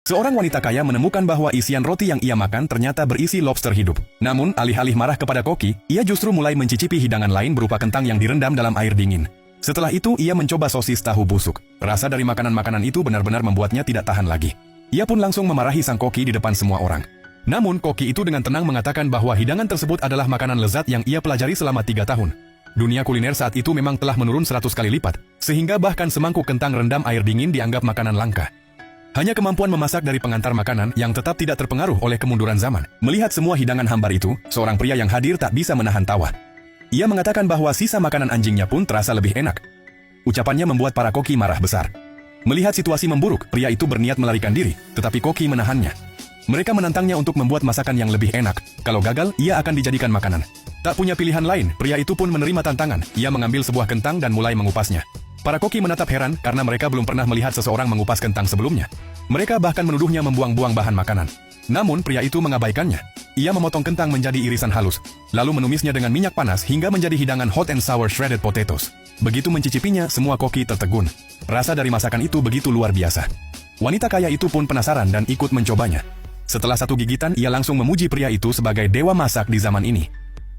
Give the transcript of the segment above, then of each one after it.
Seorang wanita kaya menemukan bahwa isian roti yang ia makan ternyata berisi lobster hidup. Namun, alih-alih marah kepada koki, ia justru mulai mencicipi hidangan lain berupa kentang yang direndam dalam air dingin. Setelah itu, ia mencoba sosis tahu busuk. Rasa dari makanan-makanan itu benar-benar membuatnya tidak tahan lagi. Ia pun langsung memarahi sang koki di depan semua orang. Namun, koki itu dengan tenang mengatakan bahwa hidangan tersebut adalah makanan lezat yang ia pelajari selama 3 tahun. Dunia kuliner saat itu memang telah menurun 100 kali lipat, sehingga bahkan semangkuk kentang rendam air dingin dianggap makanan langka. Hanya kemampuan memasak dari pengantar makanan yang tetap tidak terpengaruh oleh kemunduran zaman. Melihat semua hidangan hambar itu, seorang pria yang hadir tak bisa menahan tawa. Ia mengatakan bahwa sisa makanan anjingnya pun terasa lebih enak. Ucapannya membuat para koki marah besar. Melihat situasi memburuk, pria itu berniat melarikan diri, tetapi koki menahannya. Mereka menantangnya untuk membuat masakan yang lebih enak. Kalau gagal, ia akan dijadikan makanan. Tak punya pilihan lain, pria itu pun menerima tantangan. Ia mengambil sebuah kentang dan mulai mengupasnya. Para koki menatap heran karena mereka belum pernah melihat seseorang mengupas kentang sebelumnya. Mereka bahkan menuduhnya membuang-buang bahan makanan. Namun pria itu mengabaikannya. Ia memotong kentang menjadi irisan halus, lalu menumisnya dengan minyak panas hingga menjadi hidangan hot and sour shredded potatoes. Begitu mencicipinya, semua koki tertegun. Rasa dari masakan itu begitu luar biasa. Wanita kaya itu pun penasaran dan ikut mencobanya. Setelah 1 gigitan, ia langsung memuji pria itu sebagai dewa masak di zaman ini.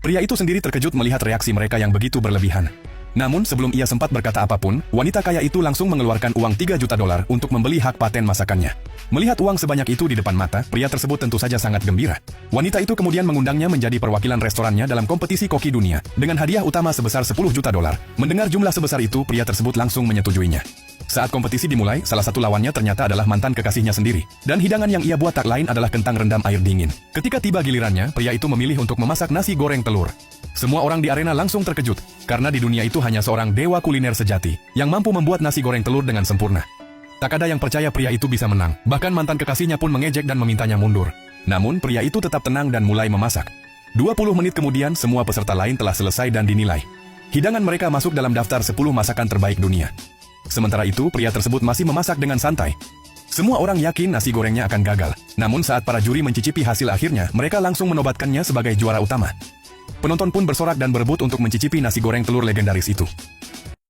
Pria itu sendiri terkejut melihat reaksi mereka yang begitu berlebihan. Namun sebelum ia sempat berkata apapun, wanita kaya itu langsung mengeluarkan uang $3 juta untuk membeli hak paten masakannya. Melihat uang sebanyak itu di depan mata, pria tersebut tentu saja sangat gembira. Wanita itu kemudian mengundangnya menjadi perwakilan restorannya dalam kompetisi koki dunia, dengan hadiah utama sebesar $10 juta. Mendengar jumlah sebesar itu, pria tersebut langsung menyetujuinya. Saat kompetisi dimulai, salah satu lawannya ternyata adalah mantan kekasihnya sendiri. Dan hidangan yang ia buat tak lain adalah kentang rendam air dingin. Ketika tiba gilirannya, pria itu memilih untuk memasak nasi goreng telur. Semua orang di arena langsung terkejut, karena di dunia itu hanya seorang dewa kuliner sejati, yang mampu membuat nasi goreng telur dengan sempurna. Tak ada yang percaya pria itu bisa menang, bahkan mantan kekasihnya pun mengejek dan memintanya mundur. Namun, pria itu tetap tenang dan mulai memasak. 20 menit kemudian, semua peserta lain telah selesai dan dinilai. Hidangan mereka masuk dalam daftar 10 masakan terbaik dunia. Sementara itu, pria tersebut masih memasak dengan santai. Semua orang yakin nasi gorengnya akan gagal. Namun saat para juri mencicipi hasil akhirnya, mereka langsung menobatkannya sebagai juara utama. Penonton pun bersorak dan berebut untuk mencicipi nasi goreng telur legendaris itu.